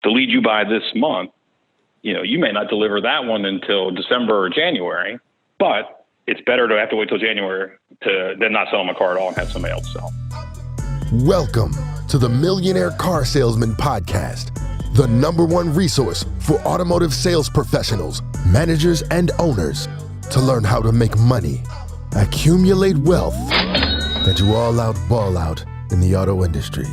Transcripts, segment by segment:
the lead you buy this month, you may not deliver that one until December or January, but it's better to have to wait till January than not sell them a car at all and have somebody else sell. Welcome to the Millionaire Car Salesman Podcast, the #1 resource for automotive sales professionals, managers, and owners to learn how to make money, accumulate wealth, and do all out ball out in the auto industry.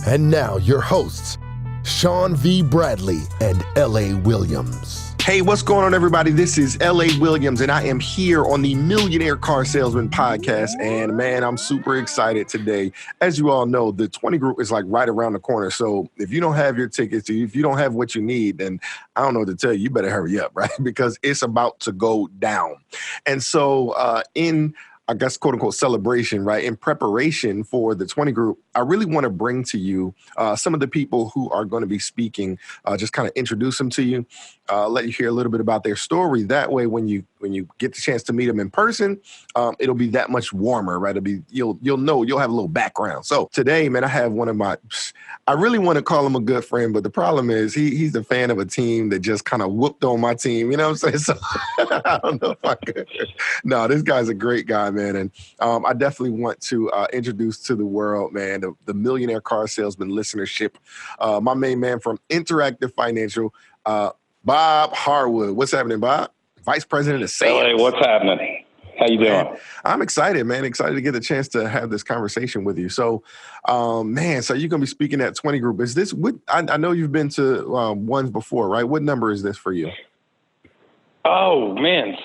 And now your hosts, Sean V. Bradley and L.A. Williams. Hey, what's going on, everybody? This is L.A. Williams, and I am here on the Millionaire Car Salesman Podcast. And man, I'm super excited today. As you all know, the 20 group is like right around the corner. So if you don't have your tickets, if you don't have what you need, then I don't know what to tell you. You better hurry up, right? Because it's about to go down. And so I guess, quote unquote, celebration, right? In preparation for the 20 group, I really want to bring to you some of the people who are going to be speaking, just kind of introduce them to you, let you hear a little bit about their story. That way, when you get the chance to meet them in person, it'll be that much warmer, right? You'll know, you'll have a little background. So today, man, I have one of I really want to call him a good friend, but the problem is he's a fan of a team that just kind of whooped on my team. You know what I'm saying? So I don't know if I could. No, this guy's a great guy, man. And I definitely want to introduce to the world, man, the Millionaire Car Salesman listenership. My main man from Interactive Financial, Bob Harwood. What's happening, Bob? Vice President of Sales. Hey, what's happening? How you doing? Man, I'm excited, man. Excited to get a chance to have this conversation with you. So, so you're going to be speaking at 20 group. Is this what I know you've been to ones before, right? What number is this for you? Oh, man.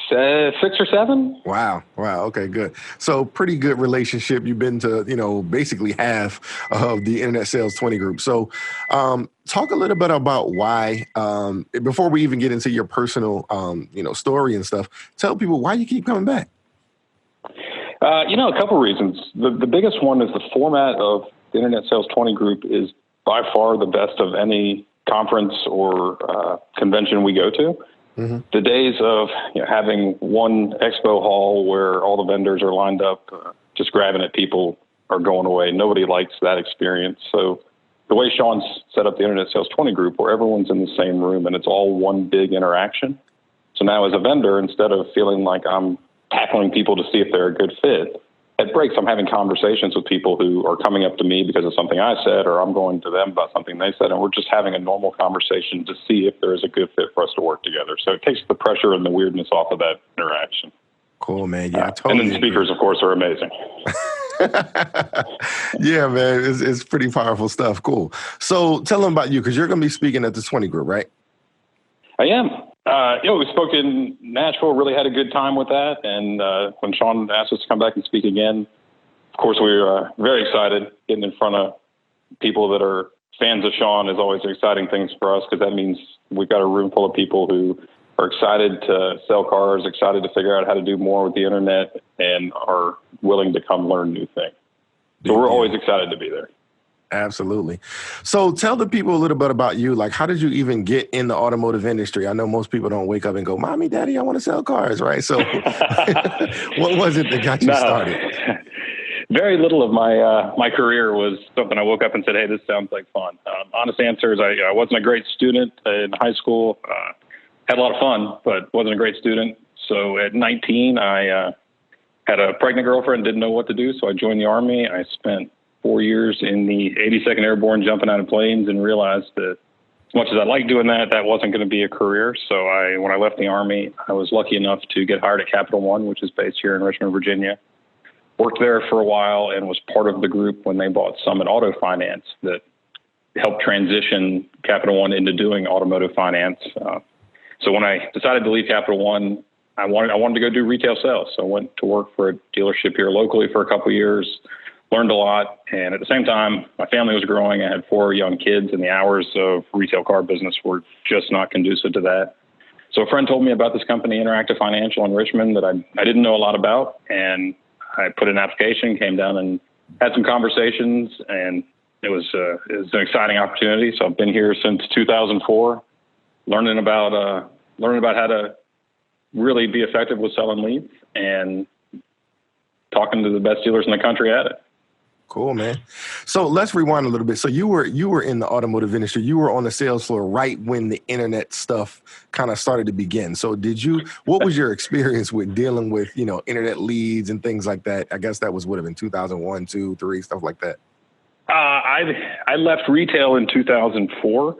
6 or 7. Wow. Okay, good. So pretty good relationship. You've been to, basically half of the Internet Sales 20 group. So talk a little bit about why, before we even get into your personal, story and stuff, tell people why you keep coming back. A couple reasons. The biggest one is the format of the Internet Sales 20 group is by far the best of any conference or convention we go to. Mm-hmm. The days of having one expo hall where all the vendors are lined up, just grabbing at people are going away. Nobody likes that experience. So the way Sean's set up the Internet Sales 20 group, where everyone's in the same room and it's all one big interaction. So now as a vendor, instead of feeling like I'm tackling people to see if they're a good fit, at breaks, I'm having conversations with people who are coming up to me because of something I said, or I'm going to them about something they said, and we're just having a normal conversation to see if there is a good fit for us to work together. So it takes the pressure and the weirdness off of that interaction. Cool, man. Yeah, totally. And then the speakers, of course, are amazing. Yeah, man, it's pretty powerful stuff. Cool. So tell them about you, because you're going to be speaking at the 20 group, right? I am. We spoke in Nashville, really had a good time with that. And when Sean asked us to come back and speak again, of course, we were very excited. Getting in front of people that are fans of Sean is always exciting things for us, because that means we've got a room full of people who are excited to sell cars, excited to figure out how to do more with the internet, and are willing to come learn new things. So we're always excited to be there. Absolutely. So tell the people a little bit about you. Like, how did you even get in the automotive industry? I know most people don't wake up and go, Mommy, Daddy, I want to sell cars, right? So what was it that got you started? Very little of my career was something I woke up and said, hey, this sounds like fun. Honest answer is I wasn't a great student in high school. Had a lot of fun, but wasn't a great student. So at 19, I had a pregnant girlfriend, didn't know what to do. So I joined the Army. I spent 4 years in the 82nd Airborne jumping out of planes, and realized that as much as I liked doing that, that wasn't going to be a career. So when I left the Army, I was lucky enough to get hired at Capital One, which is based here in Richmond, Virginia. Worked there for a while and was part of the group when they bought Summit Auto Finance that helped transition Capital One into doing automotive finance. So when I decided to leave Capital One, I wanted to go do retail sales. So I went to work for a dealership here locally for a couple of years. Learned a lot, and at the same time, my family was growing. I had 4 young kids, and the hours of retail car business were just not conducive to that. So a friend told me about this company, Interactive Financial in Richmond, that I didn't know a lot about, and I put in an application, came down and had some conversations, and it was an exciting opportunity. So I've been here since 2004, learning about how to really be effective with selling leads and talking to the best dealers in the country at it. Cool, man. So let's rewind a little bit. So you were in the automotive industry. You were on the sales floor right when the internet stuff kind of started to begin. So what was your experience with dealing with, internet leads and things like that? I guess that would have been 2001, 2, 3, stuff like that. I left retail in 2004,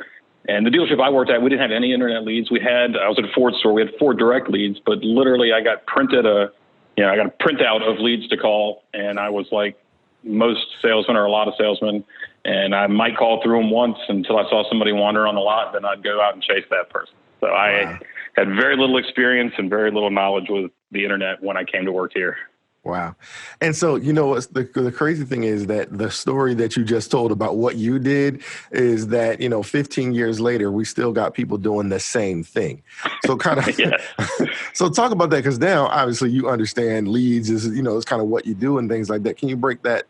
and the dealership I worked at, we didn't have any internet leads. I was at a Ford store. We had Ford direct leads, but literally I got a printout of leads to call, and I was like most salesmen or a lot of salesmen, and I might call through them once until I saw somebody wander on the lot, then I'd go out and chase that person. So I had very little experience and very little knowledge with the internet when I came to work here. Wow. And so, the crazy thing is that the story that you just told about what you did is that, 15 years later, we still got people doing the same thing. So kind of, so talk about that, because now obviously you understand leads is, it's kind of what you do and things like that. Can you break that,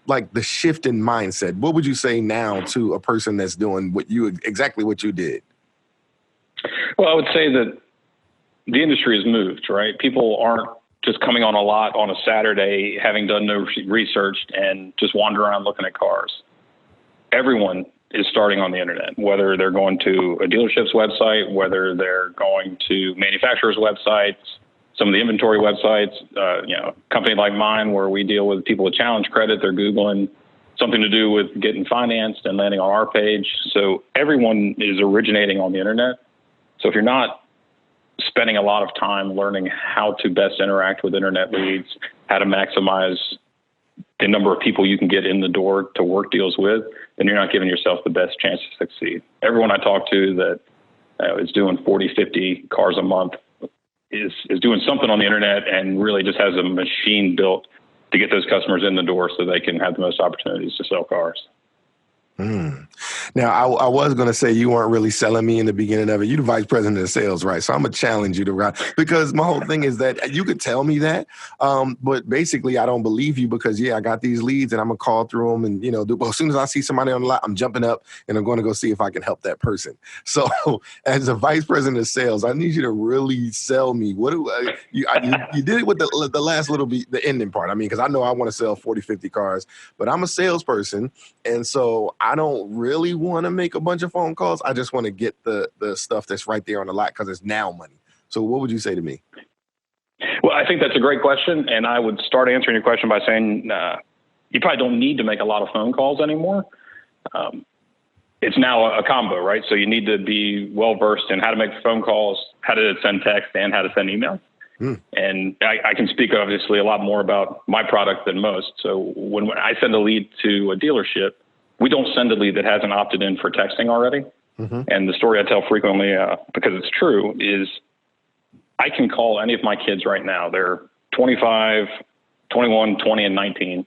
like the shift in mindset? What would you say now to a person that's doing exactly what you did? Well, I would say that the industry has moved, right? People aren't just coming on a lot on a Saturday, having done no research and just wander around looking at cars. Everyone is starting on the internet, whether they're going to a dealership's website, whether they're going to manufacturers' websites, some of the inventory websites, a company like mine where we deal with people with challenge credit, they're Googling something to do with getting financed and landing on our page. So everyone is originating on the internet. So if you're not spending a lot of time learning how to best interact with internet leads, how to maximize the number of people you can get in the door to work deals with, then you're not giving yourself the best chance to succeed. Everyone I talk to that is doing 40, 50 cars a month is doing something on the internet and really just has a machine built to get those customers in the door so they can have the most opportunities to sell cars. Now, I was going to say you weren't really selling me in the beginning of it. You're the vice president of sales, right? So I'm going to challenge you because my whole thing is that you could tell me that, but basically I don't believe you because, I got these leads and I'm going to call through them. And, as soon as I see somebody on the lot, I'm jumping up and I'm going to go see if I can help that person. So as a vice president of sales, I need you to really sell me. You did it with the last little bit, the ending part. I mean, because I know I want to sell 40, 50 cars, but I'm a salesperson. And so I don't really want to make a bunch of phone calls. I just want to get the stuff that's right there on the lot because it's now money. So what would you say to me? Well, I think that's a great question. And I would start answering your question by saying you probably don't need to make a lot of phone calls anymore. It's now a combo, right? So you need to be well-versed in how to make phone calls, how to send text, and how to send email. And I can speak obviously a lot more about my product than most. So when I send a lead to a dealership, we don't send a lead that hasn't opted in for texting already. And the story I tell frequently, because it's true, is I can call any of my kids right now. They're 25, 21, 20, and 19.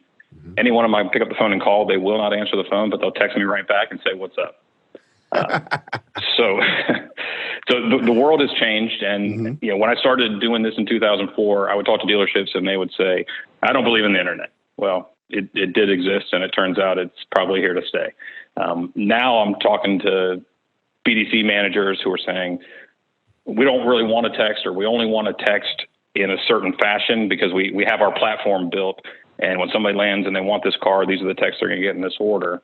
Any one of them I pick up the phone and call, they will not answer the phone, but they'll text me right back and say, "What's up?" So the world has changed. And when I started doing this in 2004, I would talk to dealerships and they would say, "I don't believe in the internet." Well, it did exist, and it turns out it's probably here to stay. Now I'm talking to BDC managers who are saying, we don't really want to text, or we only want to text in a certain fashion because we have our platform built. And when somebody lands and they want this car, these are the texts they're going to get in this order.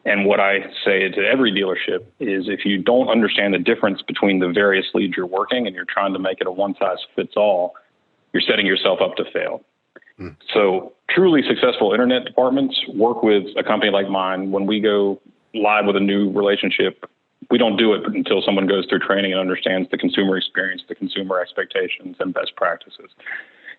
And what I say to every dealership is if you don't understand the difference between the various leads you're working and you're trying to make it a one-size-fits-all, you're setting yourself up to fail. So truly successful internet departments work with a company like mine. When we go live with a new relationship, we don't do it until someone goes through training and understands the consumer experience, the consumer expectations, and best practices.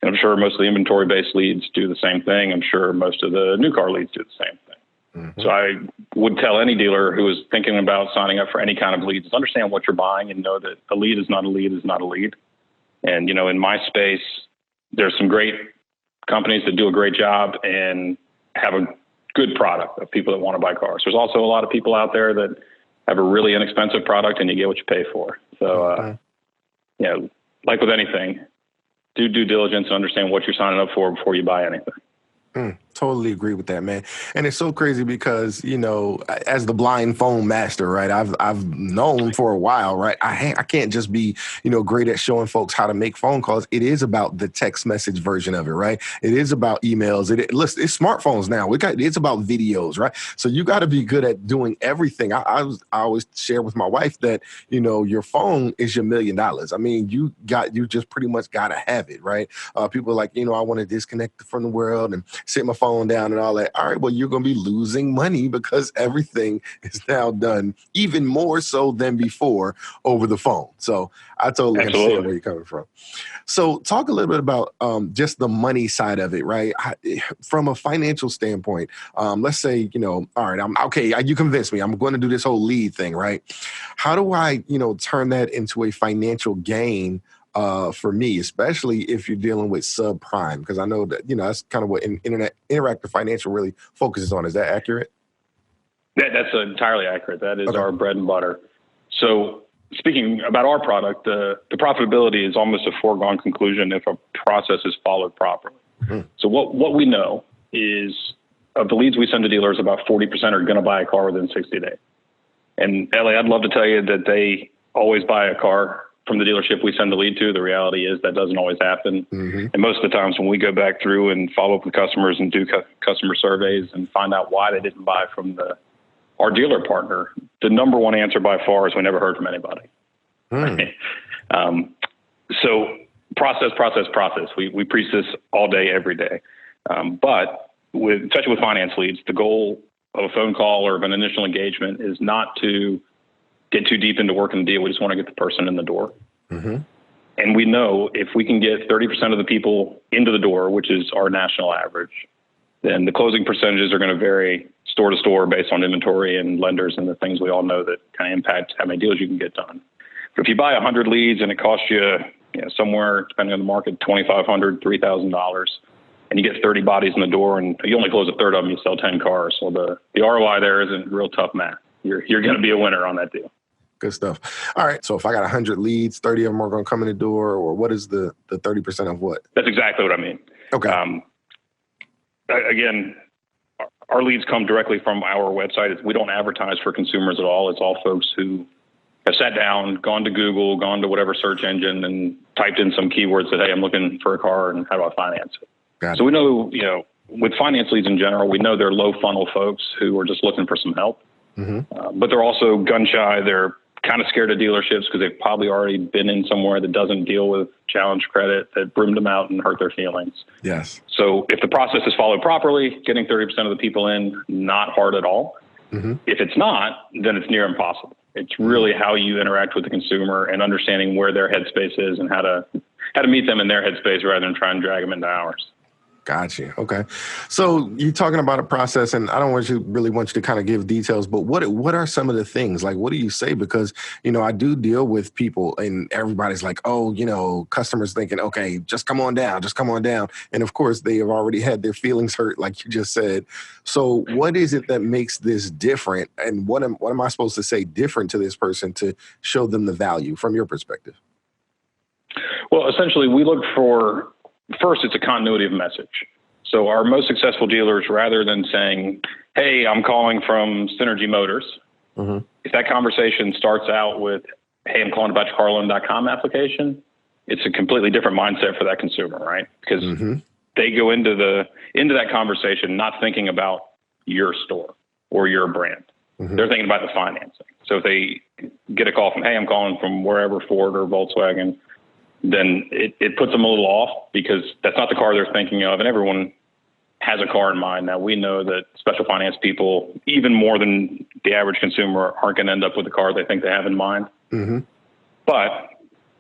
And I'm sure most of the inventory-based leads do the same thing. I'm sure most of the new car leads do the same thing. So I would tell any dealer who is thinking about signing up for any kind of leads, understand what you're buying and know that a lead is not a lead is not a lead. And, in my space, there's some great companies that do a great job and have a good product of people that want to buy cars. There's also a lot of people out there that have a really inexpensive product and you get what you pay for. So, like with anything, do due diligence and understand what you're signing up for before you buy anything. Totally agree with that, man. And it's so crazy because, as the blind phone master, right, I've known for a while, right, I can't just be, great at showing folks how to make phone calls. It is about the text message version of it, right? It is about emails. Listen, it's smartphones now. It's about videos, right? So you got to be good at doing everything. I always share with my wife that, your phone is your $1 million. I mean, you just pretty much got to have it, right? People are like, I want to disconnect from the world and sit my phone down and all that. All right, well, you're going to be losing money because everything is now done even more so than before over the phone. So I totally understand where you're coming from. So talk a little bit about just the money side of it, right? From a financial standpoint, let's say, all right, I'm okay. You convinced me. I'm going to do this whole lead thing, right? How do I, turn that into a financial gain for me, especially if you're dealing with subprime? Because I know that, that's kind of what interactive financial really focuses on. Is that accurate? That's entirely accurate. That is our bread and butter. So speaking about our product, the profitability is almost a foregone conclusion if a process is followed properly. So what we know is of the leads we send to dealers, about 40% are going to buy a car within 60 days. And Ellie, I'd love to tell you that they always buy a car from the dealership we send the lead to. The reality is that doesn't always happen. And most of the times when we go back through and follow up with customers and do customer surveys and find out why they didn't buy from our dealer partner, the number one answer by far is we never heard from anybody. So process. We preach this all day, every day. But especially with finance leads, the goal of a phone call or of an initial engagement is not to get too deep into working the deal. We just want to get the person in the door. And we know if we can get 30% of the people into the door, which is our national average, then the closing percentages are going to vary store to store based on inventory and lenders and the things we all know that kind of impact how many deals you can get done. But if you buy 100 leads and it costs you, somewhere, depending on the market, $2,500, $3,000, and you get 30 bodies in the door and you only close a third of them, you sell 10 cars. So the ROI there isn't real tough math. You're going to be a winner on that deal. Good stuff. All right. So if I got 100 leads, 30 of them are going to come in the door, or what is the 30% of what? That's exactly what I mean. Okay. Again, our leads come directly from our website. We don't advertise for consumers at all. It's all folks who have sat down, gone to Google, gone to whatever search engine and typed in some keywords that, hey, I'm looking for a car and how do I finance it? So we know, with finance leads in general, we know they're low funnel folks who are just looking for some help. But they're also gun shy. They're kind of scared of dealerships because they've probably already been in somewhere that doesn't deal with challenge credit, that broomed them out and hurt their feelings. Yes. So if the process is followed properly, getting 30% of the people in, not hard at all. If it's not, then it's near impossible. It's really how you interact with the consumer and understanding where their headspace is and how to meet them in their headspace rather than try and drag them into ours. Gotcha. Okay. So you're talking about a process, and I don't want you to kind of give details, but what are some of the things? Like, what do you say? Because, I do deal with people and everybody's like, oh, customers thinking, okay, just come on down. And of course, they have already had their feelings hurt, like you just said. So what is it that makes this different? And what am I supposed to say different to this person to show them the value from your perspective? Well, essentially, we look for, first, it's a continuity of message. So our most successful dealers, rather than saying, hey, I'm calling from Synergy Motors, if that conversation starts out with, hey, I'm calling about your carloan.com application, it's a completely different mindset for that consumer, right? Because they go into that conversation not thinking about your store or your brand. They're thinking about the financing. So if they get a call from, hey, I'm calling from wherever, Ford or Volkswagen, then it puts them a little off because that's not the car they're thinking of. And everyone has a car in mind. Now, we know that special finance people, even more than the average consumer, aren't going to end up with the car they think they have in mind. But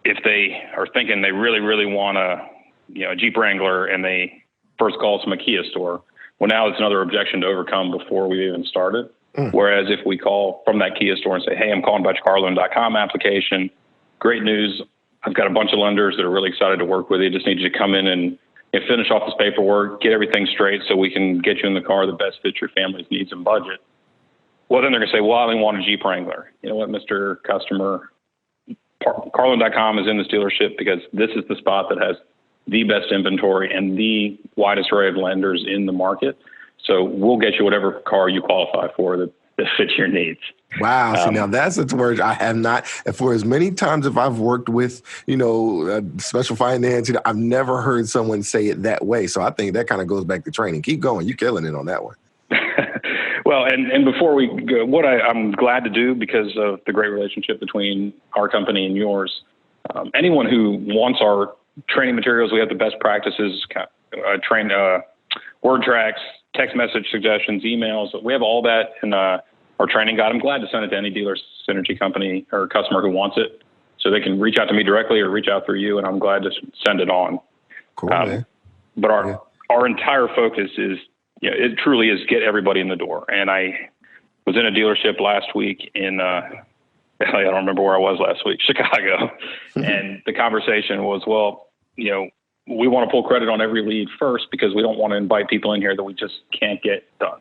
if they are thinking they really, really want a Jeep Wrangler and they first call from a Kia store, well, now it's another objection to overcome before we even started. Whereas if we call from that Kia store and say, hey, I'm calling about your carloan.com application, great news. I've got a bunch of lenders that are really excited to work with you. Just need you to come in and finish off this paperwork, get everything straight so we can get you in the car that best fits your family's needs and budget. Well, then they're going to say, well, I only want a Jeep Wrangler. You know what, Mr. Customer, carloan.com is in this dealership because this is the spot that has the best inventory and the widest array of lenders in the market. So we'll get you whatever car you qualify for that fits your needs. Wow. See, now that's a word I have not, and for as many times if I've worked with, special finance, I've never heard someone say it that way. So I think that kind of goes back to training. Keep going. You're killing it on that one. Well, and before we go, what I'm glad to do because of the great relationship between our company and yours, anyone who wants our training materials, we have the best practices, word tracks, text message suggestions, emails. We have all that in our training guide. I'm glad to send it to any dealer synergy company or customer who wants it, so they can reach out to me directly or reach out through you, and I'm glad to send it on. Cool, man. But our entire focus is, it truly is get everybody in the door. And I was in a dealership last week in, I don't remember where I was last week, Chicago. And the conversation was, well, we want to pull credit on every lead first because we don't want to invite people in here that we just can't get done.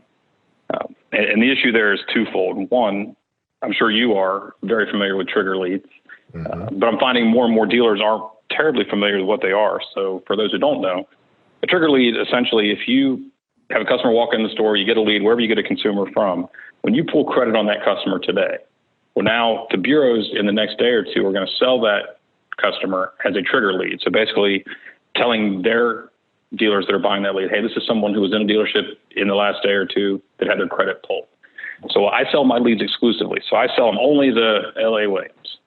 And the issue there is twofold. One, I'm sure you are very familiar with trigger leads, but I'm finding more and more dealers aren't terribly familiar with what they are. So for those who don't know, a trigger lead, essentially, if you have a customer walk in the store, you get a lead, wherever you get a consumer from, when you pull credit on that customer today, well, now the bureaus in the next day or two are going to sell that customer as a trigger lead. So basically telling their dealers that are buying that lead, hey, this is someone who was in a dealership in the last day or two that had their credit pulled. So I sell my leads exclusively. So I sell them only the LA Williams.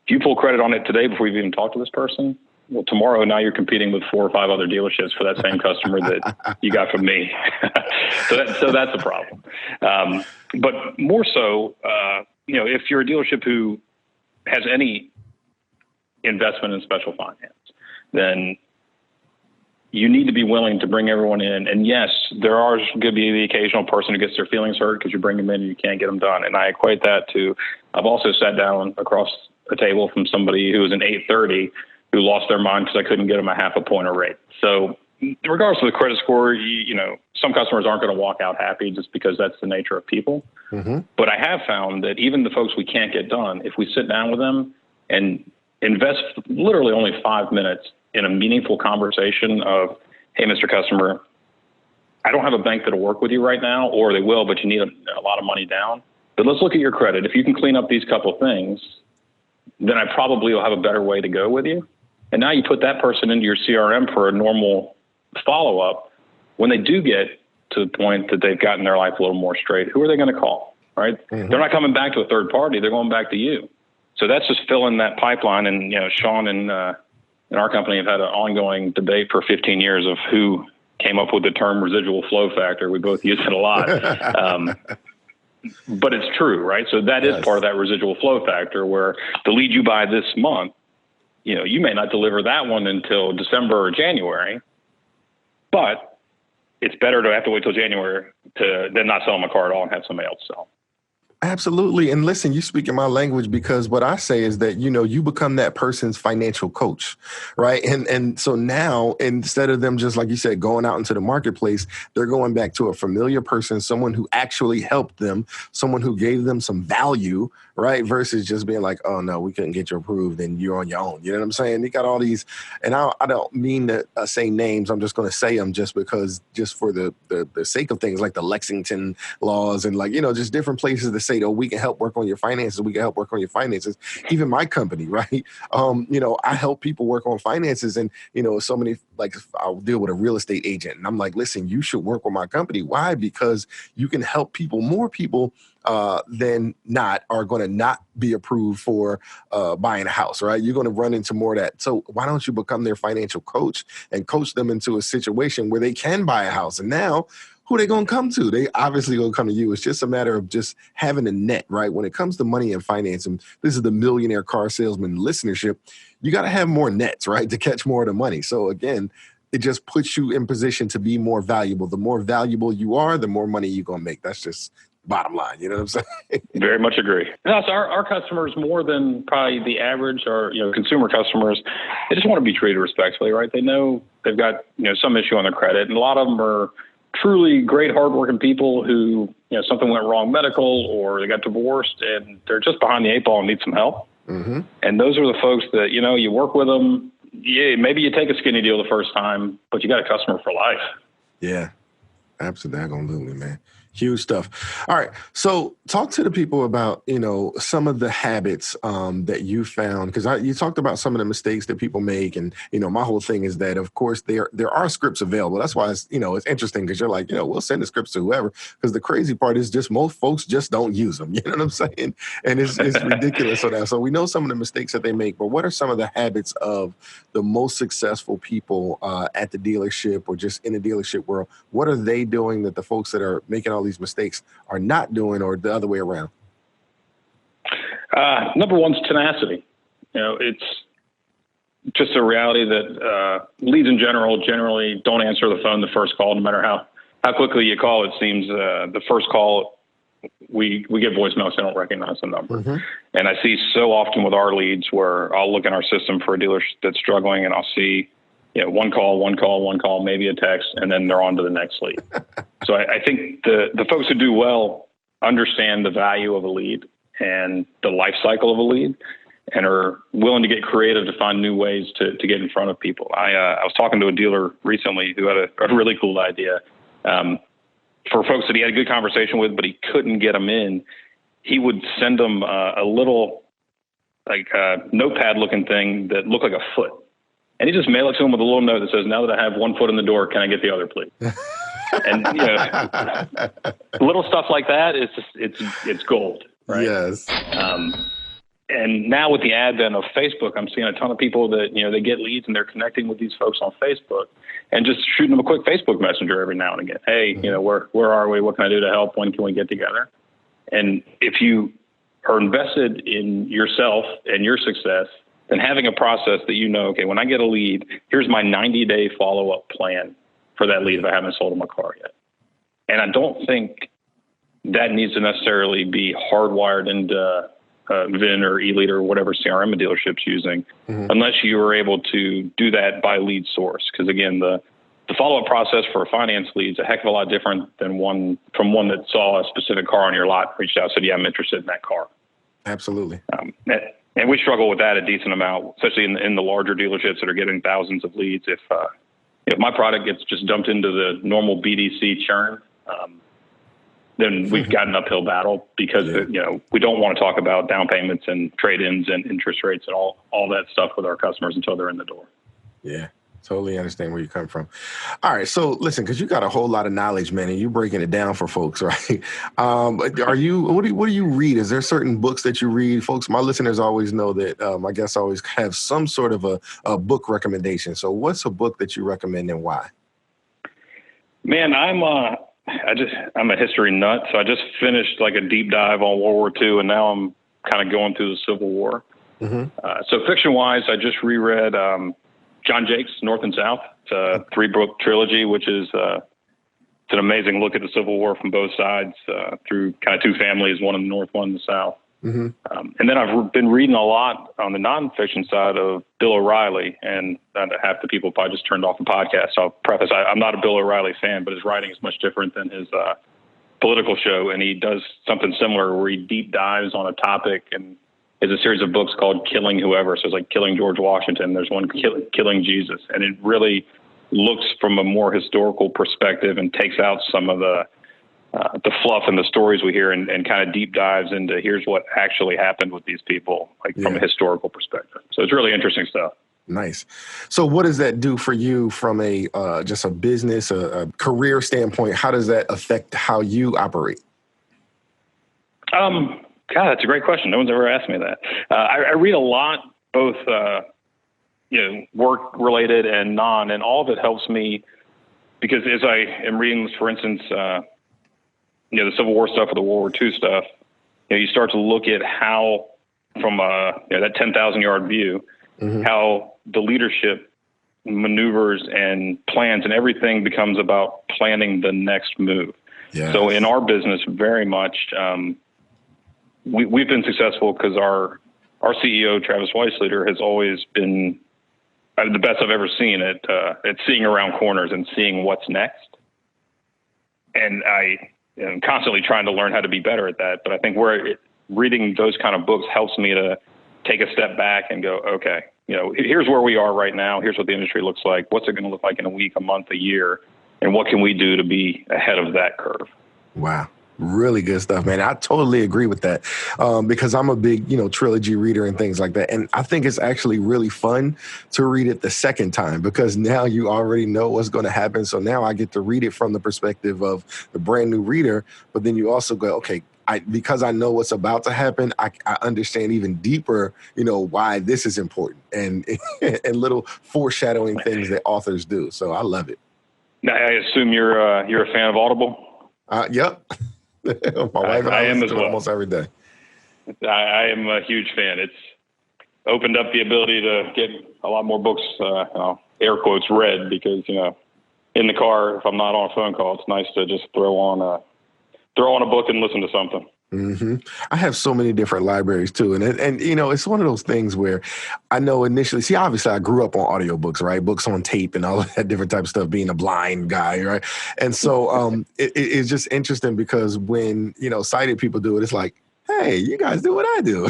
If you pull credit on it today before you've even talked to this person, well, tomorrow now you're competing with 4 or 5 other dealerships for that same customer that you got from me. so that's a problem. But more so, if you're a dealership who has any investment in special finance, then you need to be willing to bring everyone in. And yes, there are going to be the occasional person who gets their feelings hurt because you bring them in and you can't get them done. And I equate that to, I've also sat down across a table from somebody who was an 830 who lost their mind because I couldn't get them a half a point of rate. So regardless of the credit score, some customers aren't going to walk out happy just because that's the nature of people. But I have found that even the folks we can't get done, if we sit down with them and invest literally only 5 minutes in a meaningful conversation of, hey, Mr. Customer, I don't have a bank that'll work with you right now, or they will, but you need a lot of money down. But let's look at your credit. If you can clean up these couple things, then I probably will have a better way to go with you. And now you put that person into your CRM for a normal follow-up. When they do get to the point that they've gotten their life a little more straight, who are they going to call, right? They're not coming back to a third party. They're going back to you. So that's just filling that pipeline. And, Sean and our company have had an ongoing debate for 15 years of who came up with the term residual flow factor. We both use it a lot. But it's true, right? So that is part of that residual flow factor, where the lead you buy this month, you may not deliver that one until December or January, but it's better to have to wait till January than not sell them a car at all and have somebody else sell. Absolutely. And listen, you speak in my language, because what I say is that, you become that person's financial coach, right? And so now, instead of them just, like you said, going out into the marketplace, they're going back to a familiar person, someone who actually helped them, someone who gave them some value, right? Versus just being like, oh no, we couldn't get you approved and you're on your own. You know what I'm saying? They got all these, and I don't mean to say names. I'm just going to say them just for the sake of things, like the Lexington laws and just different places to say, oh, we can help work on your finances. We can help work on your finances. Even my company, right? I help people work on finances, and, so many, I'll deal with a real estate agent and I'm like, listen, you should work with my company. Why? Because you can help people. More people than not are going to not be approved for buying a house, right? You're going to run into more of that. So why don't you become their financial coach and coach them into a situation where they can buy a house? And now, who are they going to come to? They obviously going to come to you. It's just a matter of just having a net, right? When it comes to money and finance, and this is the Millionaire Car Salesman listenership, you got to have more nets, right, to catch more of the money. So again, it just puts you in position to be more valuable. The more valuable you are, the more money you're going to make. That's just bottom line. You know what I'm saying? Very much agree. No, so our customers, more than probably the average or consumer customers, they just want to be treated respectfully, right? They know they've got some issue on their credit, and a lot of them are truly great, hardworking people who something went wrong medical, or they got divorced and they're just behind the 8 ball and need some help. And those are the folks that you work with them. yeah, maybe you take a skinny deal the first time, but you got a customer for life. Yeah, absolutely, man. Huge stuff. All right. So talk to the people about, some of the habits that you found, because you talked about some of the mistakes that people make. And, my whole thing is that, of course, there are scripts available. That's why it's interesting, because you're like, we'll send the scripts to whoever, because the crazy part is just most folks just don't use them. You know what I'm saying? And it's ridiculous. So we know some of the mistakes that they make, but what are some of the habits of the most successful people at the dealership or just in the dealership world? What are they doing that the folks that are making all these mistakes are not doing, or the other way around? Number one's tenacity. It's just a reality that leads in generally don't answer the phone the first call, no matter how quickly you call. It seems the first call we get voicemails, they don't recognize the number. Mm-hmm. And I see so often with our leads where I'll look in our system for a dealer that's struggling, and I'll see one call, maybe a text, and then they're on to the next lead. So I think the folks who do well understand the value of a lead and the life cycle of a lead, and are willing to get creative to find new ways to get in front of people. I was talking to a dealer recently who had a really cool idea for folks that he had a good conversation with, but he couldn't get them in. He would send them a little notepad-looking thing that looked like a foot. And he just mail it to him with a little note that says, "Now that I have one foot in the door, can I get the other, please?" And little stuff like that is just, it's gold, right? Yes. And now with the advent of Facebook, I'm seeing a ton of people that they get leads and they're connecting with these folks on Facebook and just shooting them a quick Facebook Messenger every now and again. Hey, where are we? What can I do to help? When can we get together? And if you are invested in yourself and your success, then having a process that okay, when I get a lead, here's my 90-day follow-up plan for that lead if I haven't sold them a car yet. And I don't think that needs to necessarily be hardwired into VIN or eLead or whatever CRM a dealership's using, unless you are able to do that by lead source. Because again, the follow-up process for a finance lead is a heck of a lot different than one that saw a specific car on your lot, reached out, said, "Yeah, I'm interested in that car." Absolutely. And we struggle with that a decent amount, especially in the larger dealerships that are getting thousands of leads. If my product gets just dumped into the normal BDC churn, then we've got an uphill battle, because we don't want to talk about down payments and trade-ins and interest rates and all that stuff with our customers until they're in the door. Yeah. Totally understand where you come from. All right. So listen, because you got a whole lot of knowledge, man, and you're breaking it down for folks, right? What do you read? Is there certain books that you read? Folks, my listeners always know that I guess I always have some sort of a book recommendation. So what's a book that you recommend and why? Man, I'm a history nut. So I just finished a deep dive on World War II, and now I'm kind of going through the Civil War. Mm-hmm. So fiction-wise, I just reread John Jake's North and South. It's a 3-book trilogy, which is it's an amazing look at the Civil War from both sides through kind of two families, one in the North, one in the South. Mm-hmm. And then I've been reading a lot on the nonfiction side of Bill O'Reilly, and half the people probably just turned off the podcast. So I'll preface, I'm not a Bill O'Reilly fan, but his writing is much different than his political show, and he does something similar where he deep dives on a topic, and is a series of books called Killing Whoever. So it's like Killing George Washington. There's one Killing Jesus. And it really looks from a more historical perspective and takes out some of the fluff and the stories we hear and kind of deep dives into here's what actually happened with these people, from a historical perspective. So it's really interesting stuff. Nice. So what does that do for you from a just a business, a career standpoint? How does that affect how you operate? God, that's a great question. No one's ever asked me that. I read a lot, both work related and non, and all of it helps me because as I am reading, for instance, the Civil War stuff or the World War II stuff, you start to look at how, from that 10,000 yard view, how the leadership maneuvers and plans, and everything becomes about planning the next move. Yes. So in our business, very much. We've been successful because our CEO, Travis Weissleader, has always been the best I've ever seen at seeing around corners and seeing what's next. And I am constantly trying to learn how to be better at that. But I think reading those kind of books helps me to take a step back and go, okay, here's where we are right now. Here's what the industry looks like. What's it going to look like in a week, a month, a year? And what can we do to be ahead of that curve? Wow. Really good stuff, man. I totally agree with that because I'm a big, trilogy reader and things like that. And I think it's actually really fun to read it the second time because now you already know what's going to happen. So now I get to read it from the perspective of the brand new reader. But then you also go, okay, because I know what's about to happen, I understand even deeper, why this is important and little foreshadowing things that authors do. So I love it. Now, I assume you're a fan of Audible? Yep. My wife and I am as well. Almost every day. I am a huge fan. It's opened up the ability to get a lot more books, air quotes, read because, in the car, if I'm not on a phone call, it's nice to just throw on a book and listen to something. Mm-hmm. I have so many different libraries too. And it's one of those things where I know initially, obviously I grew up on audiobooks, right? Books on tape and all of that different type of stuff, being a blind guy, right? And so it's just interesting because when, sighted people do it, it's like, hey, you guys do what I do.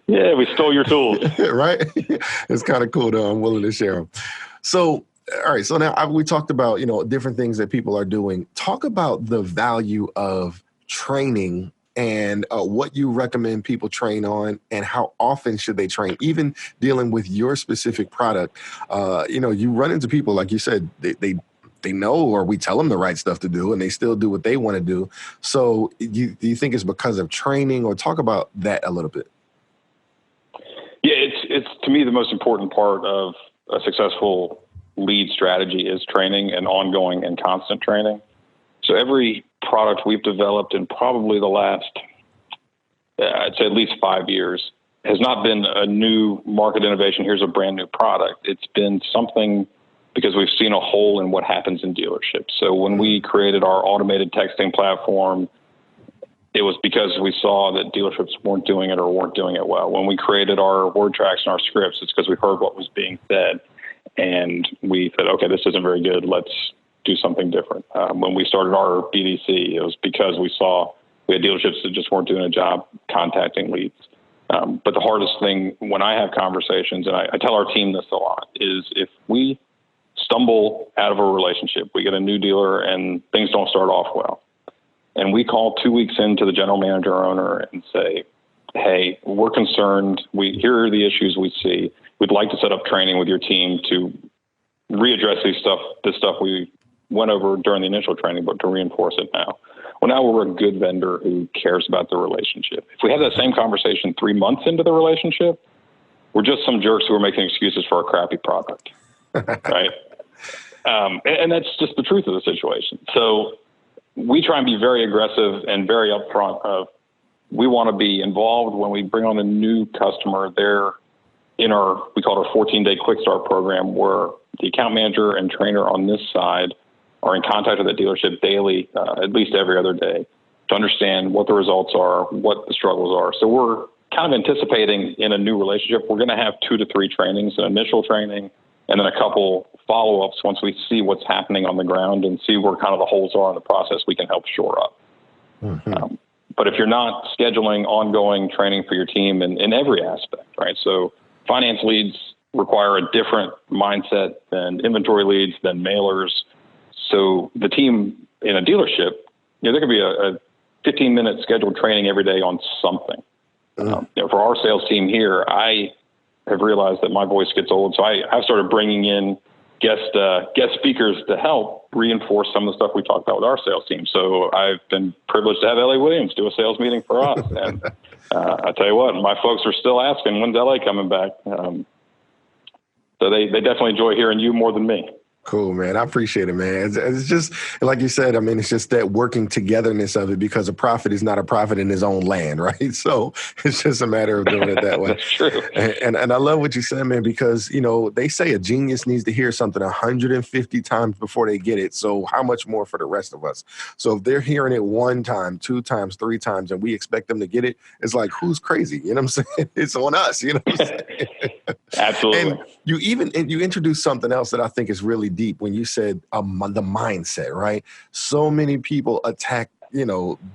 Yeah, we stole your tools. Right? It's kind of cool though. I'm willing to share them. So, all right. So now we talked about, different things that people are doing. Talk about the value of training and what you recommend people train on and how often should they train, even dealing with your specific product. You run into people, like you said, they know, or we tell them the right stuff to do and they still do what they want to do. So do you think it's because of training, or talk about that a little bit? Yeah, it's to me, the most important part of a successful lead strategy is training and ongoing and constant training. So every product we've developed in probably the last, I'd say at least 5 years, has not been a new market innovation. Here's a brand new product. It's been something because we've seen a hole in what happens in dealerships. So when we created our automated texting platform, it was because we saw that dealerships weren't doing it or weren't doing it well. When we created our word tracks and our scripts, it's because we heard what was being said. And we said, okay, this isn't very good. Let's do something different. When we started our BDC, it was because we saw we had dealerships that just weren't doing a job contacting leads. But the hardest thing when I have conversations, and I tell our team this a lot, is if we stumble out of a relationship, we get a new dealer and things don't start off well, and we call 2 weeks into the general manager or owner and say, hey, we're concerned. Here are the issues we see. We'd like to set up training with your team to readdress this stuff we went over during the initial training, but to reinforce it now. Well, now we're a good vendor who cares about the relationship. If we have that same conversation 3 months into the relationship, we're just some jerks who are making excuses for a crappy product, right? And that's just the truth of the situation. So we try and be very aggressive and very upfront of, we want to be involved when we bring on a new customer. They're in we call it our 14-day quick start program, where the account manager and trainer on this side are in contact with the dealership daily, at least every other day, to understand what the results are, what the struggles are. So we're kind of anticipating in a new relationship, we're going to have 2 to 3 trainings, an initial training, and then a couple follow-ups once we see what's happening on the ground and see where kind of the holes are in the process we can help shore up. Mm-hmm. But if you're not scheduling ongoing training for your team in every aspect, right? So finance leads require a different mindset than inventory leads, than mailers. So the team in a dealership, there could be a 15-minute scheduled training every day on something. For our sales team here, I have realized that my voice gets old, so I've started bringing in guest speakers to help reinforce some of the stuff we talked about with our sales team. So I've been privileged to have LA Williams do a sales meeting for us. And I tell you what, my folks are still asking, when's LA coming back? So they definitely enjoy hearing you more than me. Cool, man. I appreciate it, man. It's just, like you said, I mean, it's just that working togetherness of it, because a prophet is not a prophet in his own land, right? So it's just a matter of doing it that way. That's true. And I love what you said, man, because, they say a genius needs to hear something 150 times before they get it. So how much more for the rest of us? So if they're hearing it 1 time, 2 times, 3 times, and we expect them to get it, it's like, who's crazy? You know what I'm saying? It's on us, you know what I'm saying? Absolutely. And you introduced something else that I think is really deep when you said the mindset, right? So many people attack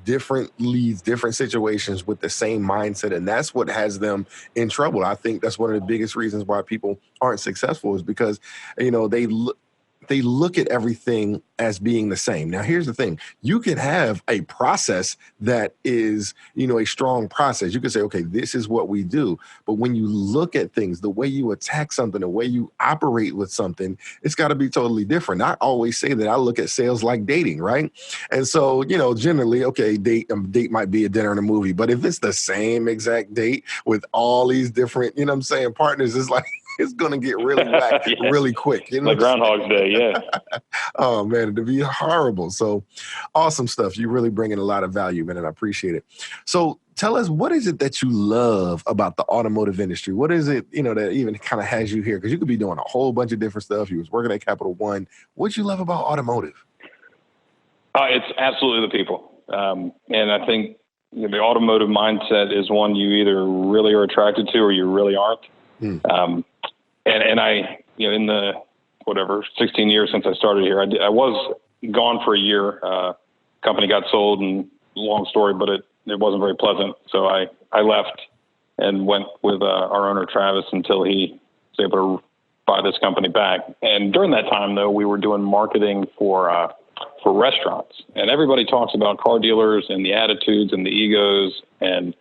different leads, different situations with the same mindset. And that's what has them in trouble. I think that's one of the biggest reasons why people aren't successful is because, they look at everything as being the same. Now, here's the thing. You can have a process that is, a strong process. You can say, okay, this is what we do. But when you look at things, the way you attack something, the way you operate with something, it's got to be totally different. I always say that I look at sales like dating, right? And so, generally, okay, date might be a dinner and a movie. But if it's the same exact date with all these different, partners, it's like, it's going to get really whack really quick. Like Groundhog's Day, yeah. Oh, man, it'd be horrible. So awesome stuff. You really bring in a lot of value, man, and I appreciate it. So tell us, what is it that you love about the automotive industry? What is it, that even kind of has you here? Because you could be doing a whole bunch of different stuff. You was working at Capital One. What you love about automotive? It's absolutely the people. And I think the automotive mindset is one you either really are attracted to or you really aren't. And I, in the 16 years since I started here, I was gone for a year. Company got sold, and long story, but it wasn't very pleasant. So I left and went with our owner Travis until he was able to buy this company back. And during that time, though, we were doing marketing for restaurants, and everybody talks about car dealers and the attitudes and the egos. And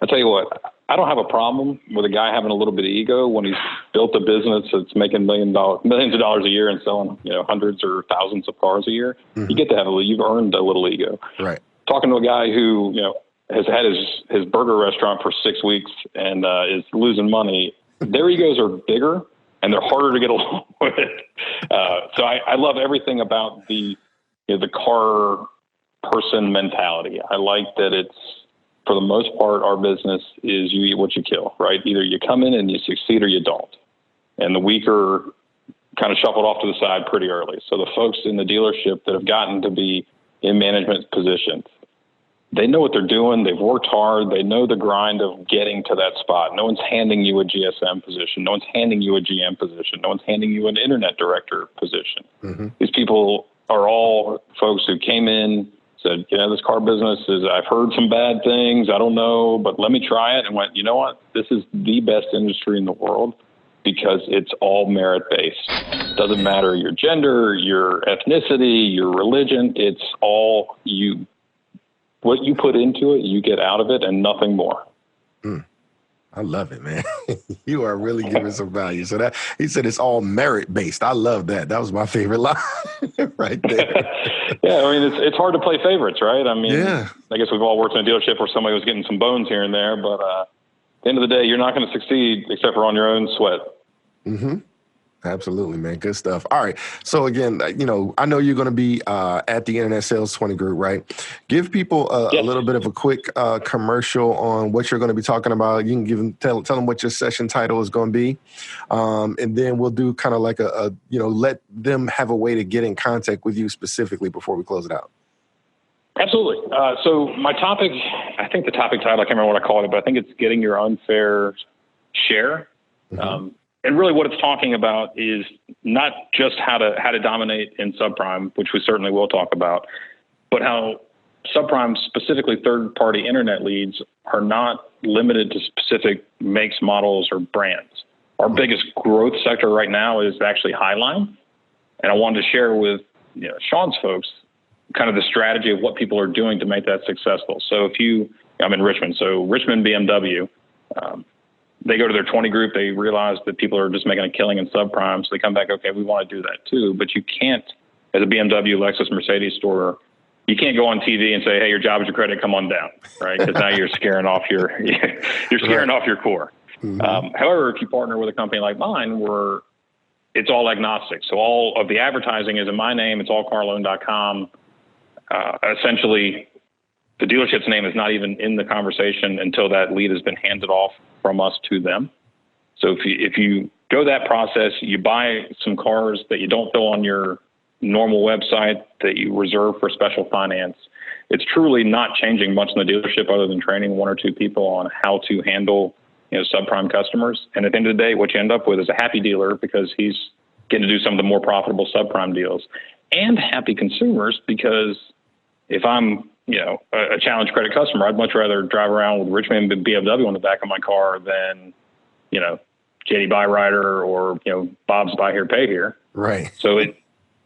I tell you what, I don't have a problem with a guy having a little bit of ego when he's built a business that's making millions of dollars a year and selling, hundreds or thousands of cars a year. Mm-hmm. You get to have you've earned a little ego. Right. Talking to a guy who, has had his burger restaurant for 6 weeks and is losing money, their egos are bigger and they're harder to get along with. So I love everything about the car person mentality. I like that it's, for the most part, our business is you eat what you kill, right? Either you come in and you succeed or you don't. And the weaker kind of shuffled off to the side pretty early. So the folks in the dealership that have gotten to be in management positions, they know what they're doing. They've worked hard. They know the grind of getting to that spot. No one's handing you a GSM position. No one's handing you a GM position. No one's handing you an internet director position. Mm-hmm. These people are all folks who came in, said, this car business I've heard some bad things. I don't know, but let me try it. And went, you know what? This is the best industry in the world because it's all merit-based. Doesn't matter your gender, your ethnicity, your religion. It's all you. What you put into it, you get out of it and nothing more. I love it, man. You are really giving some value. So that he said it's all merit based. I love that. That was my favorite line right there. Yeah, I mean it's hard to play favorites, right? I mean, I guess we've all worked in a dealership where somebody was getting some bones here and there, but at the end of the day, you're not going to succeed except for on your own sweat. Mm-hmm. Absolutely, man. Good stuff. All right. So again, I know you're going to be at the Internet Sales 20 Group, right? Give people a little bit of a quick commercial on what you're going to be talking about. You can tell them what your session title is going to be. And then we'll do kind of like let them have a way to get in contact with you specifically before we close it out. Absolutely. So my topic, I think the topic title, I can't remember what I called it, but I think it's getting your unfair share. Mm-hmm. And really what it's talking about is not just how to dominate in subprime, which we certainly will talk about, but how subprime, specifically third-party internet leads, are not limited to specific makes, models, or brands. Our biggest growth sector right now is actually Highline. And I wanted to share with Sean's folks kind of the strategy of what people are doing to make that successful. So I'm in Richmond, so Richmond BMW, they go to their 20 group, they realize that people are just making a killing in subprime. So they come back, okay, we want to do that too. But you can't, as a BMW, Lexus, Mercedes store, you can't go on TV and say, hey, your job is your credit, come on down, right? Because now you're scaring off your off your core. Mm-hmm. However, if you partner with a company like mine, where it's all agnostic. So all of the advertising is in my name. It's all carloan.com. Essentially, the dealership's name is not even in the conversation until that lead has been handed off from us to them. So if you go that process, you buy some cars that you don't fill on your normal website that you reserve for special finance. It's truly not changing much in the dealership other than training one or two people on how to handle subprime customers. And at the end of the day, what you end up with is a happy dealer because he's getting to do some of the more profitable subprime deals, and happy consumers because if I'm a challenge credit customer. I'd much rather drive around with Richmond BMW on the back of my car than, JD Buy Rider or, Bob's Buy Here, Pay Here. Right. So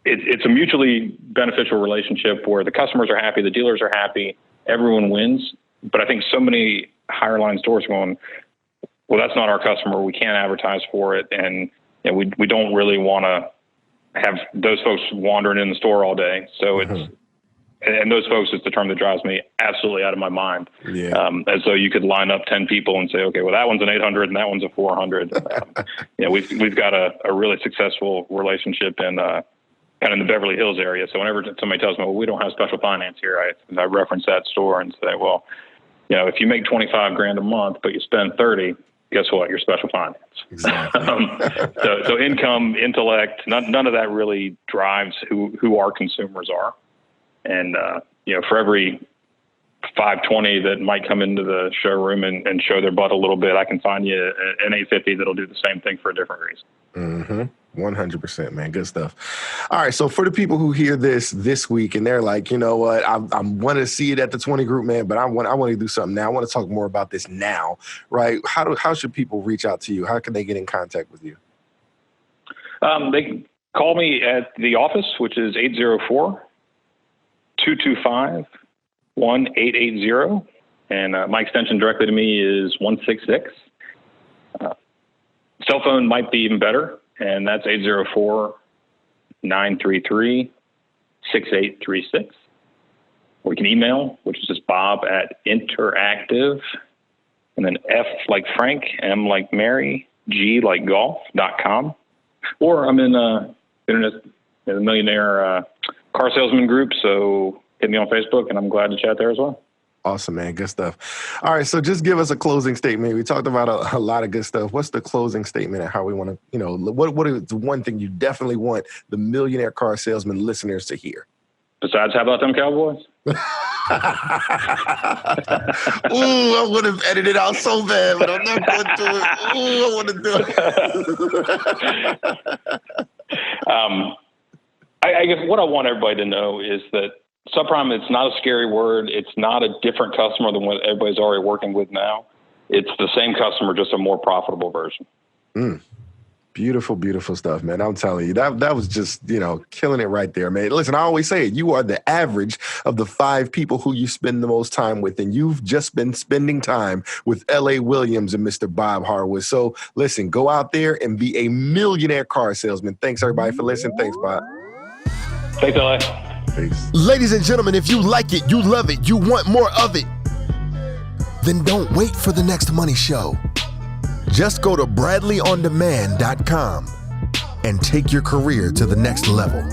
it's a mutually beneficial relationship where the customers are happy, the dealers are happy, everyone wins. But I think so many higher line stores are going, well, that's not our customer. We can't advertise for it. And we don't really want to have those folks wandering in the store all day. So and those folks is the term that drives me absolutely out of my mind. Yeah. As though you could line up 10 people and say, okay, well, that one's an 800 and that one's a 400. We've got a really successful relationship in kind of in the Beverly Hills area. So whenever somebody tells me, well, we don't have special finance here, I reference that store and say, well, if you make $25,000 a month, but you spend 30, guess what? You're special finance. Exactly. So income, intellect, none of that really drives who our consumers are. And, for every 520 that might come into the showroom and show their butt a little bit, I can find you an 850 that'll do the same thing for a different reason. Mm-hmm. 100%, man. Good stuff. All right. So for the people who hear this week and they're like, you know what, I want to see it at the 20 group, man, but I want to do something now. I want to talk more about this now, right? How should people reach out to you? How can they get in contact with you? They can call me at the office, which is 804-225-1880. And my extension directly to me is 166. Cell phone might be even better. And that's 804-933-6836. Or you can email, which is just bob@interactive, and then F like Frank, M like Mary, G like golf.com. Or I'm in the Millionaire Car Salesman group, so hit me on Facebook, and I'm glad to chat there as well. Awesome, man. Good stuff. All right. So just give us a closing statement. We talked about a lot of good stuff. What's the closing statement and how we want to, what is the one thing you definitely want the Millionaire Car Salesman listeners to hear? Besides, how about them Cowboys? Ooh, I would have edited out so bad, but I'm not going to do it. Ooh, I want to do it. I guess what I want everybody to know is that subprime, it's not a scary word. It's not a different customer than what everybody's already working with now. It's the same customer, just a more profitable version. Beautiful, beautiful stuff, man. I'm telling you, that was just, killing it right there, man. Listen, I always say it. You are the average of the 5 people who you spend the most time with, and you've just been spending time with L.A. Williams and Mr. Bob Harwood. So listen, go out there and be a millionaire car salesman. Thanks, everybody, for listening. Thanks, Bob. Thanks, L.A. Peace. Ladies and gentlemen, if you like it, you love it, you want more of it, then don't wait for the next money show. Just go to bradleyondemand.com and take your career to the next level.